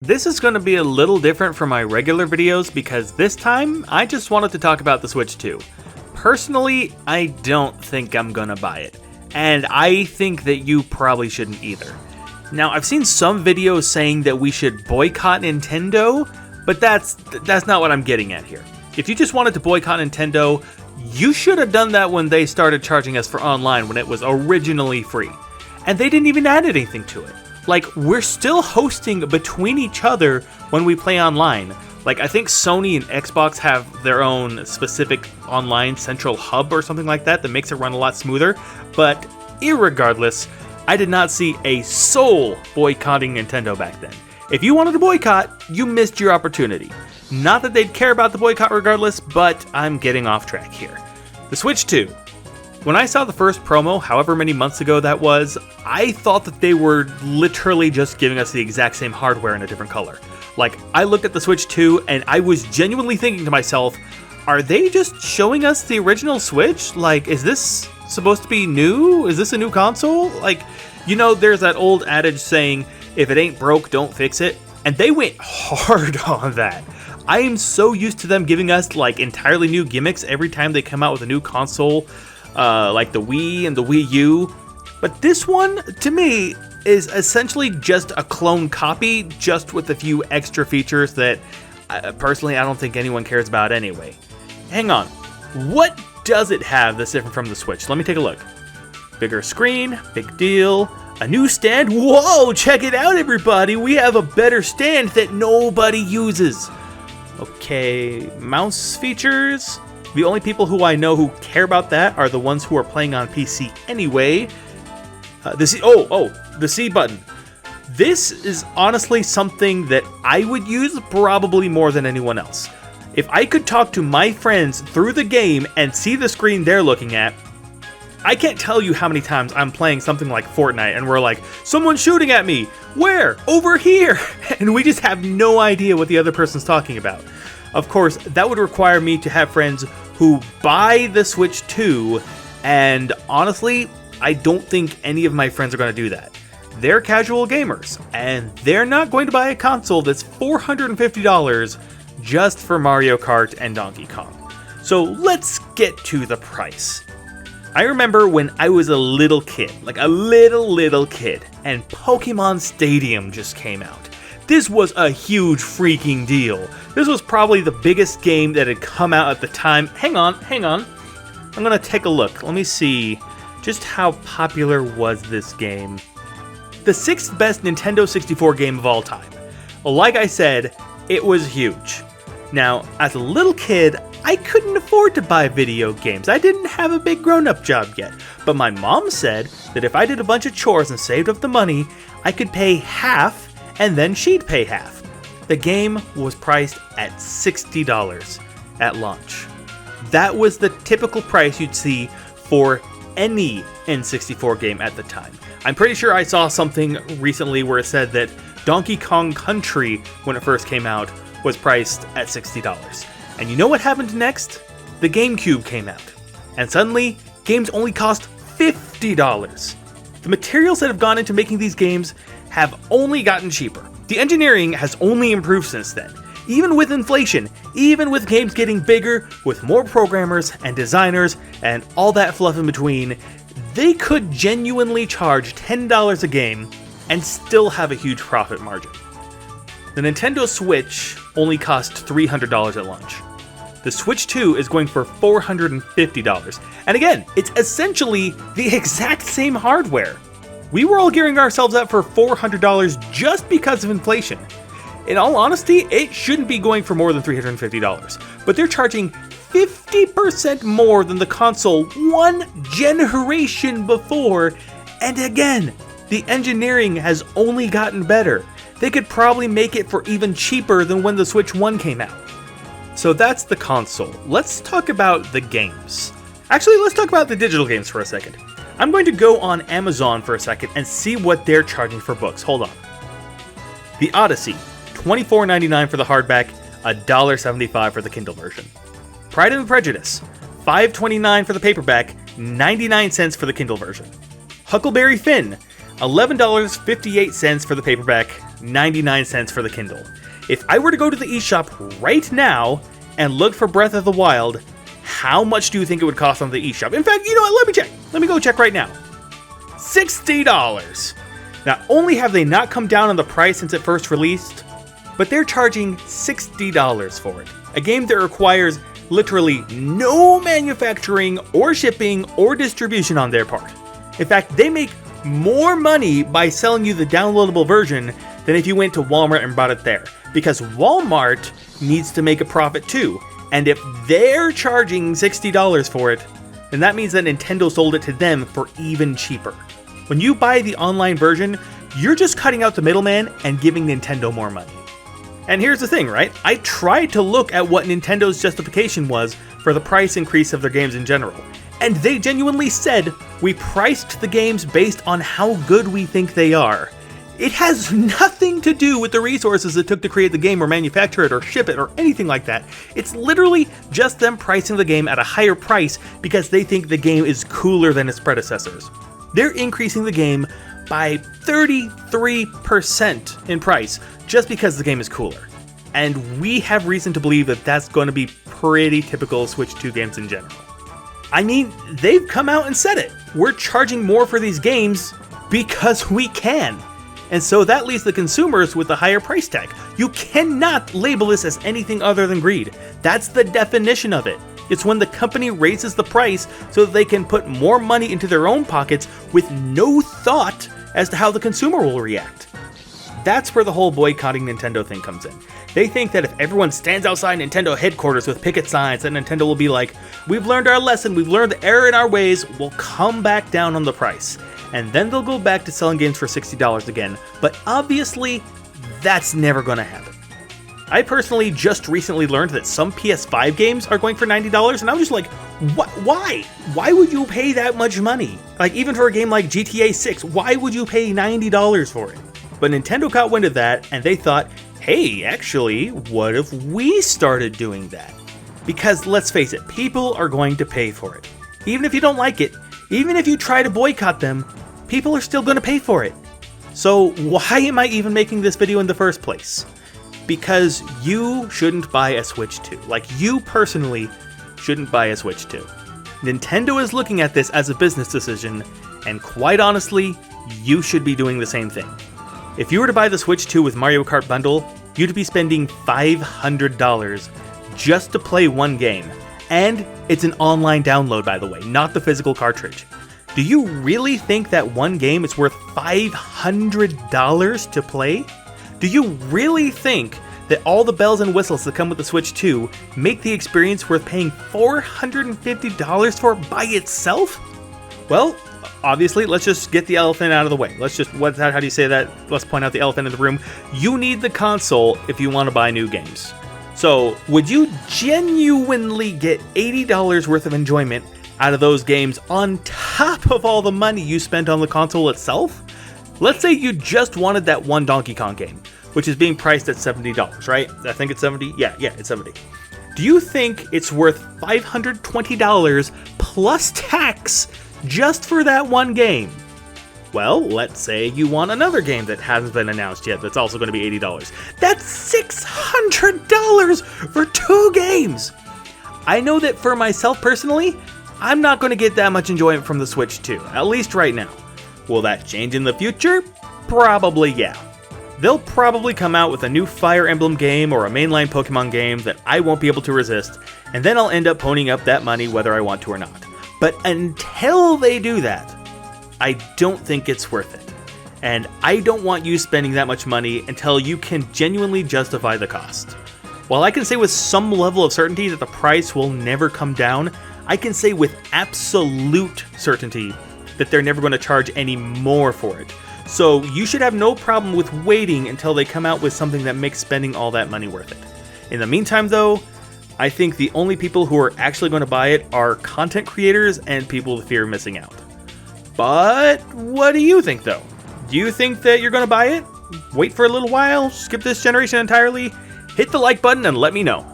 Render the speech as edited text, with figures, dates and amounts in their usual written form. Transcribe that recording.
This is going to be a little different from my regular videos because this time I just wanted to talk about the Switch 2. Personally, I don't think I'm going to buy it, and I think that you probably shouldn't either. Now, I've seen some videos saying that we should boycott Nintendo, but that's not what I'm getting at here. If you just wanted to boycott Nintendo, you should have done that when they started charging us for online when it was originally free. And they didn't even add anything to it. Like, we're still hosting between each other when we play online. Like, I think Sony and Xbox have their own specific online central hub or something like that makes it run a lot smoother. But irregardless, I did not see a soul boycotting Nintendo back then. If you wanted to boycott, you missed your opportunity. Not that they'd care about the boycott regardless, but I'm getting off track here. The Switch 2. When I saw the first promo, however many months ago that was, I thought that they were literally just giving us the exact same hardware in a different color. Like, I looked at the Switch 2 and I was genuinely thinking to myself, are they just showing us the original Switch? Like, is this supposed to be new? Is this a new console? Like, you know, there's that old adage saying, if it ain't broke, don't fix it. And they went hard on that. I am so used to them giving us like entirely new gimmicks every time they come out with a new console. Like the Wii and the Wii U. But this one, to me, is essentially just a clone copy, just with a few extra features that, personally, I don't think anyone cares about anyway. Hang on. What does it have that's different from the Switch? Let me take a look. Bigger screen, big deal. A new stand. Whoa, check it out, everybody. We have a better stand that nobody uses. Okay, mouse features. The only people who I know who care about that are the ones who are playing on PC anyway. The C button. This is honestly something that I would use probably more than anyone else. If I could talk to my friends through the game and see the screen they're looking at, I can't tell you how many times I'm playing something like Fortnite and we're like, someone's shooting at me. Where? Over here. And we just have no idea what the other person's talking about. Of course, that would require me to have friends who buy the Switch 2, and honestly, I don't think any of my friends are going to do that. They're casual gamers, and they're not going to buy a console that's $450 just for Mario Kart and Donkey Kong. So let's get to the price. I remember when I was a little kid, like a little kid, and Pokemon Stadium just came out. This was a huge freaking deal. This was probably the biggest game that had come out at the time. Hang on. I'm gonna take a look. Let me see just how popular was this game. The 6th best Nintendo 64 game of all time. Well, like I said, it was huge. Now, as a little kid, I couldn't afford to buy video games. I didn't have a big grown-up job yet. But my mom said that if I did a bunch of chores and saved up the money, I could pay half and then she'd pay half. The game was priced at $60 at launch. That was the typical price you'd see for any N64 game at the time. I'm pretty sure I saw something recently where it said that Donkey Kong Country, when it first came out, was priced at $60. And you know what happened next? The GameCube came out. And suddenly, games only cost $50. The materials that have gone into making these games have only gotten cheaper. The engineering has only improved since then. Even with inflation, even with games getting bigger, with more programmers and designers and all that fluff in between, they could genuinely charge $10 a game and still have a huge profit margin. The Nintendo Switch only cost $300 at launch. The Switch 2 is going for $450. And again, it's essentially the exact same hardware. We were all gearing ourselves up for $400 just because of inflation. In all honesty, it shouldn't be going for more than $350, but they're charging 50% more than the console one generation before, and again, the engineering has only gotten better. They could probably make it for even cheaper than when the Switch 1 came out. So that's the console. Let's talk about the games. Actually, let's talk about the digital games for a second. I'm going to go on Amazon for a second and see what they're charging for books. Hold on. The Odyssey, $24.99 for the hardback, $1.75 for the Kindle version. Pride and Prejudice, $5.29 for the paperback, 99 cents for the Kindle version. Huckleberry Finn, $11.58 for the paperback, 99 cents for the Kindle. If I were to go to the eShop right now and look for Breath of the Wild, how much do you think it would cost on the eShop? In fact, you know what? Let me check. Let me go check right now. $60. Not only have they not come down on the price since it first released, but they're charging $60 for it. A game that requires literally no manufacturing or shipping or distribution on their part. In fact, they make more money by selling you the downloadable version than if you went to Walmart and bought it there. Because Walmart needs to make a profit too. And if they're charging $60 for it, then that means that Nintendo sold it to them for even cheaper. When you buy the online version, you're just cutting out the middleman and giving Nintendo more money. And here's the thing, right? I tried to look at what Nintendo's justification was for the price increase of their games in general. And they genuinely said, we priced the games based on how good we think they are. It has nothing to do with the resources it took to create the game or manufacture it or ship it or anything like that. It's literally just them pricing the game at a higher price because they think the game is cooler than its predecessors. They're increasing the game by 33% in price just because the game is cooler. And we have reason to believe that that's going to be pretty typical of Switch 2 games in general. I mean, they've come out and said it. We're charging more for these games because we can. And so that leaves the consumers with a higher price tag. You cannot label this as anything other than greed. That's the definition of it. It's when the company raises the price so that they can put more money into their own pockets with no thought as to how the consumer will react. That's where the whole boycotting Nintendo thing comes in. They think that if everyone stands outside Nintendo headquarters with picket signs, then Nintendo will be like, we've learned our lesson, we've learned the error in our ways, we'll come back down on the price. And then they'll go back to selling games for $60 again. But obviously, that's never going to happen. I personally just recently learned that some PS5 games are going for $90, and I was just like, why? Why would you pay that much money? Like, even for a game like GTA 6, why would you pay $90 for it? But Nintendo caught wind of that, and they thought, hey, actually, what if we started doing that? Because let's face it, people are going to pay for it. Even if you don't like it, even if you try to boycott them, people are still going to pay for it. So why am I even making this video in the first place? Because you shouldn't buy a Switch 2. Like, you personally shouldn't buy a Switch 2. Nintendo is looking at this as a business decision, and quite honestly, you should be doing the same thing. If you were to buy the Switch 2 with Mario Kart Bundle, you'd be spending $500 just to play one game. And it's an online download, by the way, not the physical cartridge. Do you really think that one game is worth $500 to play? Do you really think that all the bells and whistles that come with the Switch 2 make the experience worth paying $450 for by itself? Well, obviously, let's just get the elephant out of the way. How do you say that? Let's point out the elephant in the room. You need the console if you want to buy new games. So, would you genuinely get $80 worth of enjoyment out of those games on top of all the money you spent on the console itself? Let's say you just wanted that one Donkey Kong game, which is being priced at $70, right? I think it's 70. Yeah, it's 70. Do you think it's worth $520 plus tax just for that one game? Well, let's say you want another game that hasn't been announced yet that's also going to be $80. That's $600 for two games! I know that for myself personally, I'm not going to get that much enjoyment from the Switch 2, at least right now. Will that change in the future? Probably yeah. They'll probably come out with a new Fire Emblem game or a mainline Pokemon game that I won't be able to resist, and then I'll end up ponying up that money whether I want to or not. But until they do that, I don't think it's worth it. And I don't want you spending that much money until you can genuinely justify the cost. While I can say with some level of certainty that the price will never come down, I can say with absolute certainty that they're never going to charge any more for it. So you should have no problem with waiting until they come out with something that makes spending all that money worth it. In the meantime though, I think the only people who are actually going to buy it are content creators and people who fear missing out. But what do you think though? Do you think that you're going to buy it? Wait for a little while? Skip this generation entirely? Hit the like button and let me know.